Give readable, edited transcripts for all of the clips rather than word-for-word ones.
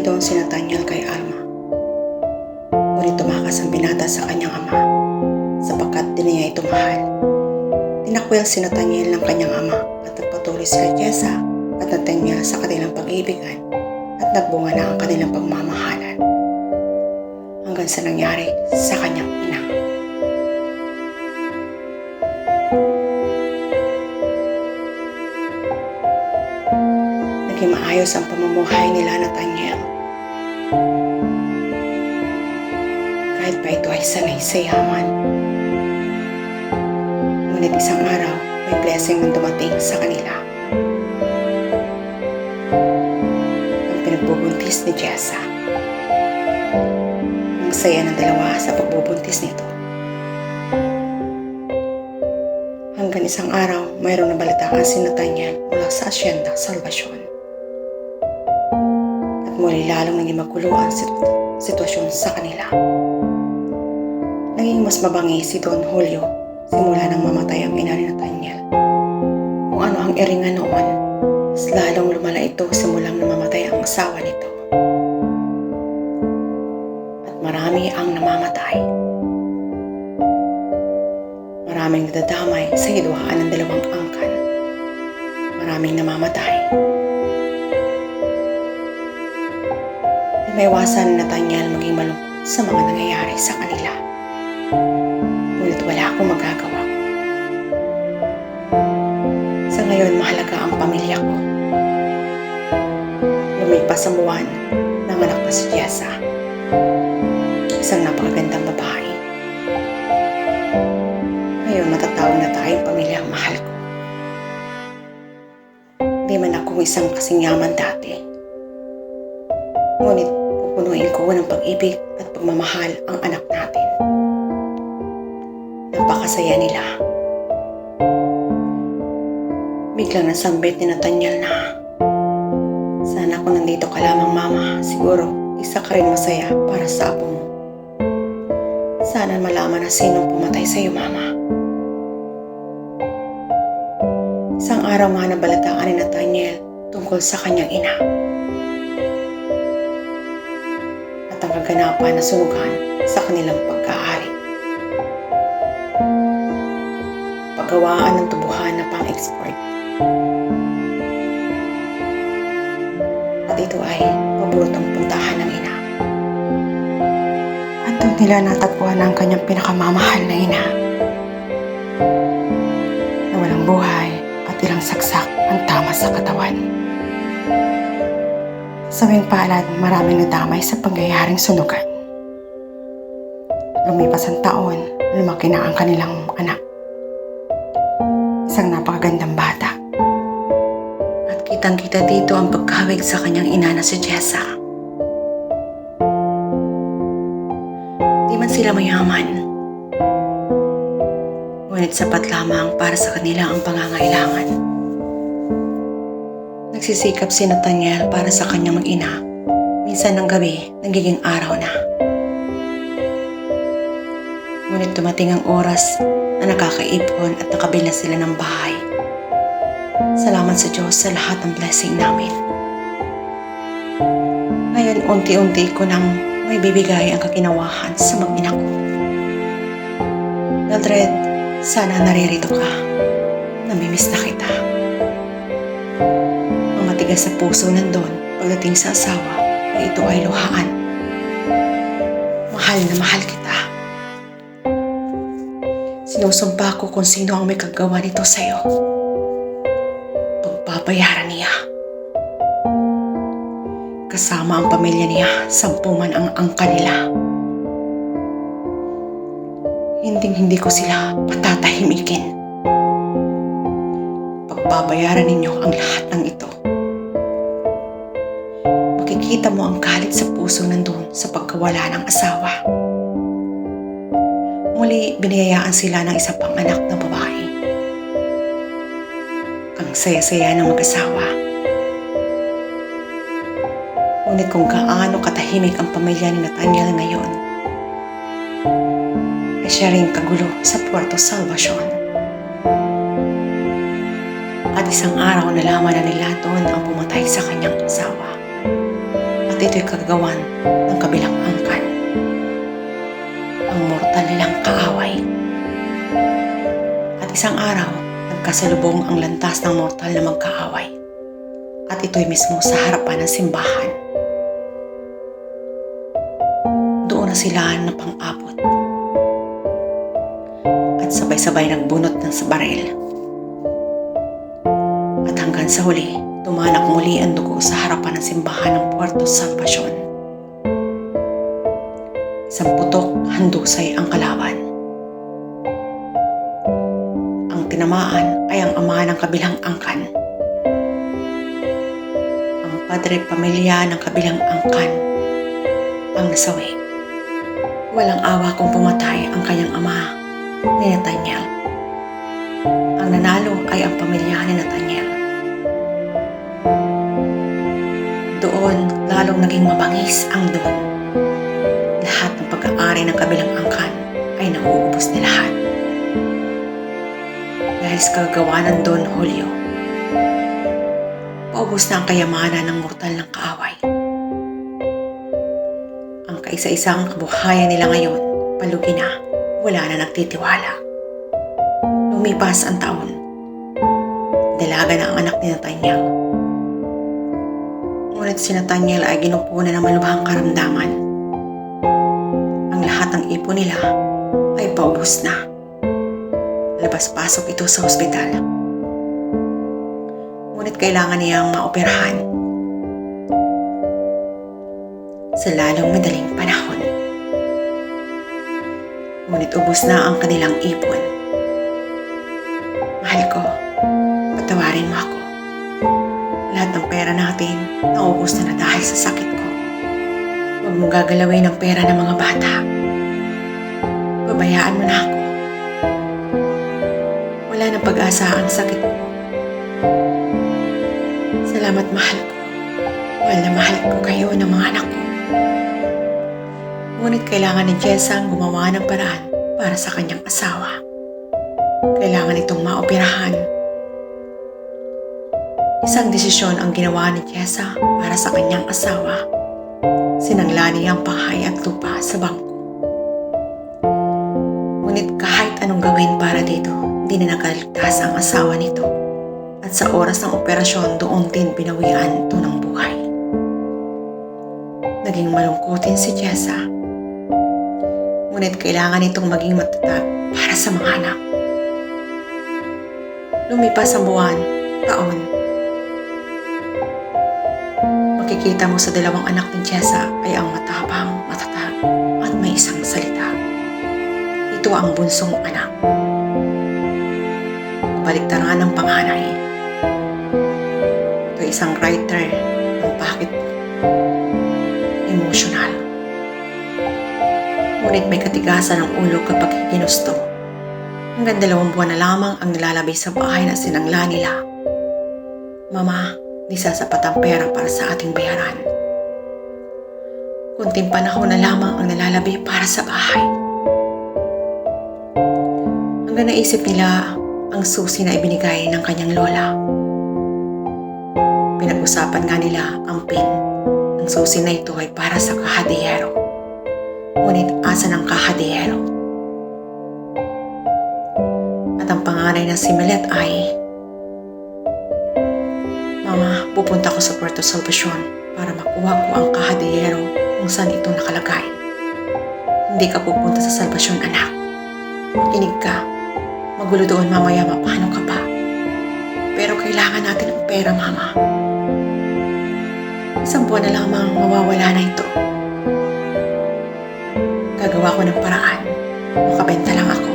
doon si Nathaniel kay Alma. Ngunit tumakas ang binata sa kanyang ama sapagkat di niya ito mahal. Tinakwil si Nathaniel ng kanyang ama at nagpatuloy sila Jessa at Nathaniel sa kanilang pag-ibigan at nagbunga na ang kanilang pagmamahalan hanggang sa nangyari sa kanyang ina. Naging maayos ang pamumuhay nila Nathaniel. Kahit pa ito ay sanay sa yaman. Ngunit isang araw, may blessing ang dumating sa kanila. Ang pinagbubuntis ni Jessa. Ang saya ng dalawa sa pagbubuntis nito. Hanggang isang araw, mayroong nabalitaan si Nathaniel mula sa Asyenda Salvacion. At muli lalong naging magulo ang sitwasyon sa kanila. Naging mas mabangi si Don Julio simula nang mamatay ang ina ni Nathaniel. Kung ano ang iringan noon, mas lalong lumala ito simulang namamatay ang asawa nito. At marami ang namamatay. Maraming nadadamay sa hidwaan ng dalawang angkan. Maraming namamatay. Di maiwasan ni Nathaniel maging malungkot sa mga nangyayari sa kanila. Ngunit wala akong magagawa. Sa ngayon, mahalaga ang pamilya ko. Lumipas sa buwan, nanganak na si Jessa. Isang napakagandang babae. Ngayon, matatawag na tayong pamilyang mahal ko. Hindi man ako isang kasing yaman dati. Ngunit pupunuin ko ng pag-ibig at pagmamahal ang anak natin. Napakasaya nila. Biglang nasambit ni Nathaniel na, sana kung nandito ka lamang mama, siguro isa ka rin masaya para sa apo mo. Sana malaman na sinong pumatay sa iyo mama. Isang araw nga nabalataan ni Nathaniel tungkol sa kanyang ina. At ang kaganapan na sunugan sa kanilang pagkaari. Paggawaan ng tubuhan na pang-export. At ito ay paborotong puntahan ng ina. At doon nila natagpuan ang kanyang pinakamamahal na ina. Na walang buhay at ilang saksak ang tama sa katawan. Sa tuwing palad, maraming nadamay sa pangyayaring sunugan. Lumipas ang taon, lumaki na ang kanilang anak. Isang napakagandang bata. At kitang-kita dito ang pagkawig sa kanyang ina na si Jessa. Di man sila mayaman. Ngunit sapat lamang para sa kanila ang pangangailangan. Nagsisikap si Nathaniel para sa kanyang mag-ina. Minsan ng gabi, nagiging araw na. Ngunit dumating ang oras na nakakaipon at nakabili sila ng bahay. Salamat sa Diyos sa lahat ng blessing namin. Ngayon, unti-unti ko nang may bibigay ang kakinawahan sa mag-ina ko. Mildred, sana naririto ka. Namimiss na kita. Ang matigas sa puso nandun pagdating sa asawa na ito ay luhaan. Mahal na mahal kita. Sinusumpa ko kung sino ang may kagawa nito sa'yo. Pagbabayaran niya. Kasama ang pamilya niya, 10 man ang angka nila. Hindi ko sila patatahimikin. Pagbabayaran ninyo ang lahat ng ito. Makikita mo ang galit sa puso nandun sa pagkawala ng asawa. Muli, biniyayaan sila ng isa pang anak na babae. Ang saya-saya ng mag-asawa. Ngunit kung gaano katahimik ang pamilya ni Nathaniel ngayon, ay siya rin kagulo sa Puerto Salvacion. At isang araw nalaman na nila doon ang pumatay sa kanyang asawa. At at ito'y kagawan ng kabilang angkan, ang mortal nilang kaaway. At isang araw, nagkasalubong ang lantas ng mortal na magkaaway, at ito'y mismo sa harapan ng simbahan. Doon na sila napang-abot at sabay-sabay nagbunot ng baril. At hanggang sa huli, tumanak muli ang dugo sa harapan ng simbahan ng Puerto Salvacion. Isang putok handusay ang kalaban. Ang tinamaan ay ang ama ng kabilang angkan. Ang padre pamilya ng kabilang angkan ang nasawi. Walang awa kung pumatay ang kanyang ama ni Nathaniel. Ang nanalo ay ang pamilya ni Nathaniel. Doon lalong naging mabangis ang doon. Lahat ng pag-aari ng kabilang angkan ay nauubos ni lahat. Dahil sa kagawa ng Don Julio, paubos na ang kayamanan ng mortal ng kaaway. Ang kaisa-isang kabuhayan nila ngayon, palugi na, wala na nagtitiwala. Lumipas ang taon. Dalaga na ang anak ni Nathaniel. Ngunit si Nathaniel ay ginupunan ng malubhang karamdaman. Ang lahat ng ipon nila ay paubos na. Labas-pasok ito sa ospital. Ngunit kailangan niyang maoperahan sa lalong madaling panahon. Ngunit ubos na ang kanilang ipon. Mahal ko, patawarin mo ako. Lahat ng pera natin naubos na dahil sa sakit ko. Huwag mong gagalawin ang pera ng mga bata. Pabayaan mo na ako. Wala nang pag-asa ang sakit ko. Salamat, mahal ko. Mahal na mahal ko kayo ng mga anak ko. Ngunit kailangan ni Jessa ang gumawa ng paraan para sa kanyang asawa. Kailangan itong maoperahan. Isang desisyon ang ginawa ni Jessa para sa kanyang asawa. Sinangla niya ang bahay at lupa sa bangko. Ngunit kahit anong gawin para dito, di na nakaligtas ang asawa nito. At sa oras ng operasyon, doon din binawian ito ng buhay. Naging malungkutin si Jessa. Ngunit kailangan itong maging matatag para sa mga anak. Lumipas ang buwan, taon. Makikita mo sa dalawang anak ni Jessa ay ang matapang, matatag at may isang salita. Ito ang bunsong anak. Kabaliktaran ng panganay. Ito ay isang writer ng bakit emotional. Ngunit may katigasan ng ulo kapag ginusto. Hanggang 2 buwan na lamang ang nilalabay sa bahay na sinangla nila. Mama, di sasapat ang pera para sa ating bayaran. Kunting panahon na lamang ang nalalabay para sa bahay. Hanggang naisip nila ang susi na ibinigay ng kanyang lola. Pinag-usapan nga nila ang pin. Ang susi na ito ay para sa kahadiyero. Ngunit asan ang kahadiyero? At ang panganay na si Melet ay, Mama, pupunta ko sa Puerto Salvacion para makuha ko ang kahadiyero kung saan ito nakalagay. Hindi ka pupunta sa Salvacion, anak. Makinig ka. Magulo doon mamaya, mapano ka pa. Pero kailangan natin ang pera, Mama. 1 buwan na lamang mawawala na ito. Gagawa ko ng paraan. Makabenta lang ako.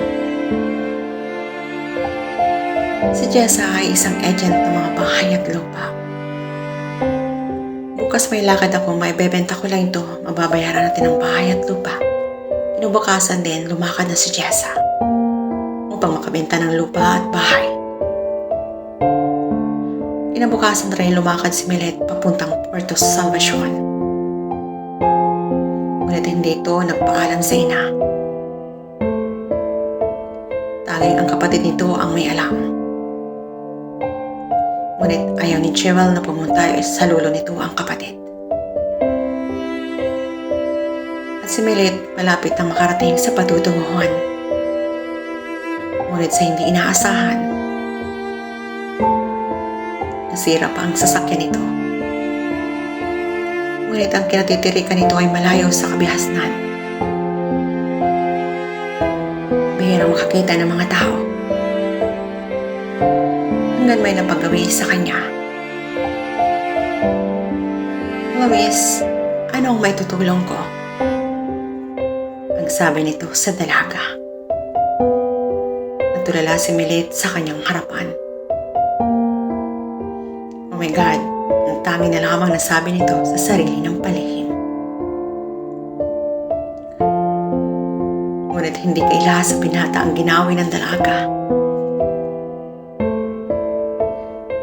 Si Jessa ay isang agent ng mga bahay at lupa. Bukas may lakad ako, maibebenta ko lang ito, mababayaran natin ang bahay at lupa. Inubukasan din, lumakad na si Jessa upang makabenta ng lupa at bahay. Inabukasan rin lumakad si Melet papuntang Puerto Salvacion. Ngunit hindi ito nagpaalam sa ina. Tanging ang kapatid nito ang may alam. Ngunit ayaw ni Jewel na pumunta sa lolo nito ang kapatid. At si Milet malapit na makarating sa patutunguhan. Ngunit sa hindi inaasahan, nasira pa ang sasakyan nito. Ngunit ang kinatitirikan nito ay malayo sa kabihasnan. Bihirang makakita ng mga tao. Hanggang may napagawi sa kanya. Miss, anong may tutulong ko? Ang sabi nito sa dalaga. Natulala si Milet sa kanyang harapan. Oh my God, ang tangi na lamang nasabi nito sa sarili ng palihim. Ngunit hindi kaila sa binata ang ginawi ng dalaga.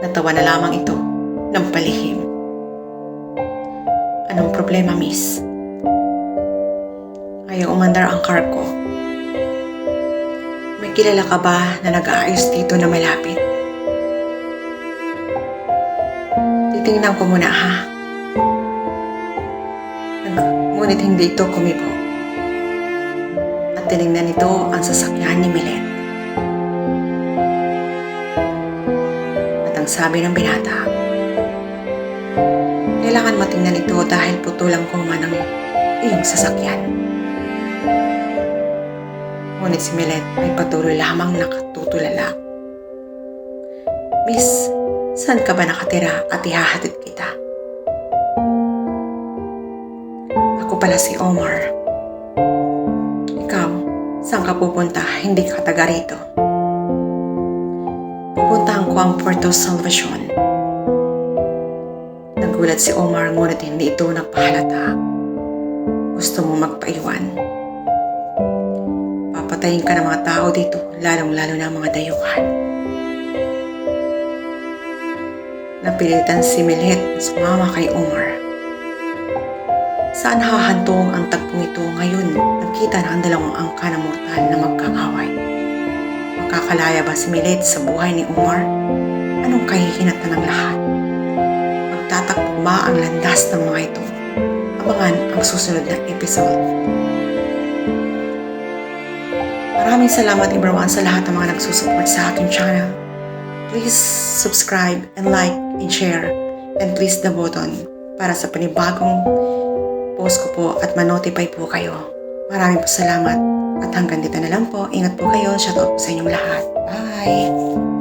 Natawa na lamang ito ng palihim. Anong problema, miss? Ayaw umandar ang car ko. May kilala ka ba na nag-aayos dito na malapit? Titingnan ko muna, ha? Ngunit hindi ito kumibo. At tinignan nito ang sasakyan ni Milet. At ang sabi ng binata, kailangan matingnan ito dahil putulang ko man ang iyong sasakyan. Ngunit si Milet ay patuloy lamang nakatutulala. Miss, saan ka ba nakatira at ihahatid kita? Ako pala si Omar. Ikaw, saan ka pupunta? Hindi ka taga rito. Pupuntahan ko ang Puerto Salvacion. Nagulat si Omar ngunit hindi ito nagpahalata. Gusto mo magpaiwan. Papatayin ka ng mga tao dito, lalong-lalo na mga dayuhan. Napilitan si Milet na sumama kay Omar. Saan hahantong ang tagpong ito ngayon? Nakita na ang dalawang angka na mortal na magkakaway. Makakalaya ba si Milet sa buhay ni Omar? Anong kahihinatan ng lahat? Tatakbo ba ang landas ng mga ito? Abangan ang susunod na episode. Maraming salamat everyone sa lahat ng mga nagsusupport sa aking channel. Please subscribe and like and share and please the button para sa panibagong post ko po at ma-notify po kayo. Maraming po salamat at hanggang dito na lang po. Ingat po kayo. Shoutout po sa inyong lahat. Bye!